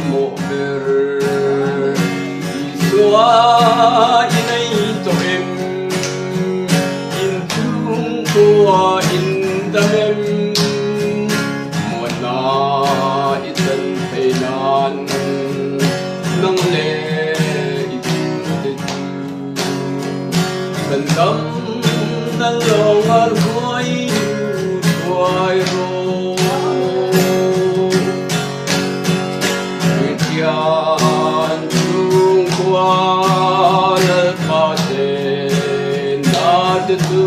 mo ber iswa inay to em in tung tua in damem mo na itan hay nan nang le Sandam na long arhoy tuay ro Kutian tung kwa lalpa se nadatu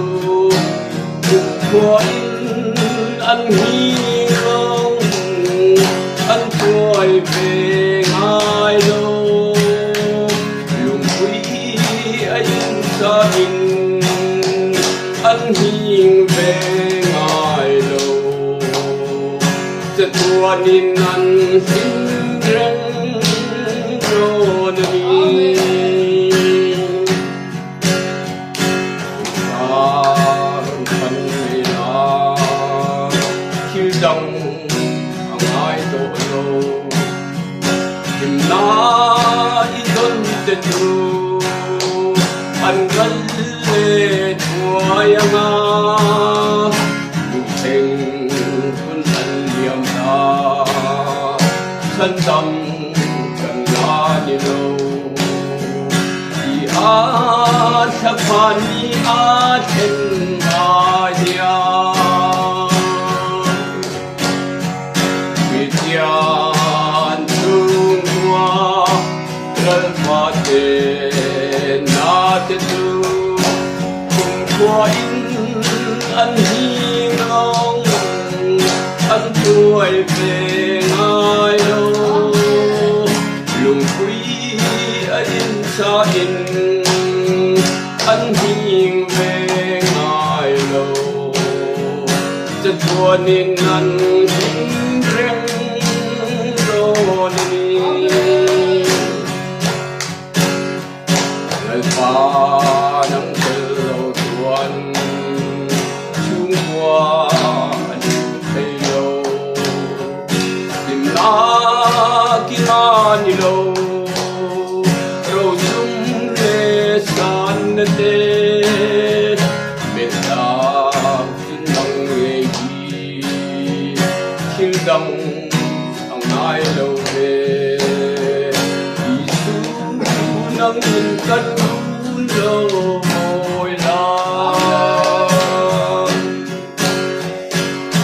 Kukwain an hirong an tuay bengay lo Lungkuy ayin sa an hiing về ngài lâu chất tuan in an xin răng rô nì thân mê la khiêu dòng ai độ lâu kim na y tôn tên ru an gắn lệ Hãy subscribe Qua in an hi ngong an tuai về ngài lo lùng quý in sa in an hi về ngài lo chất tuan in an hin reng ro ni pa nang chung hoa thầy lâu tìm lá kia ni lâu rồi chung lê san tê bên ta kinh đăng nghề gì kinh đăng ông nai lâu về Giêsu nâng nhìn cân lâu môi la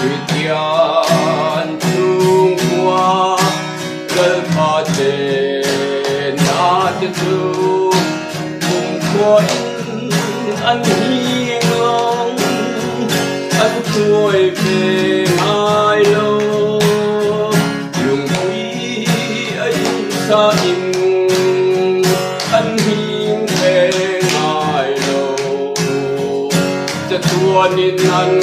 Kutian tung qua lalpa te nadatu Kukwain an hiing an tuay về ngài lo lung quý ayin sa in an hiing về ngài lo chất tuan in an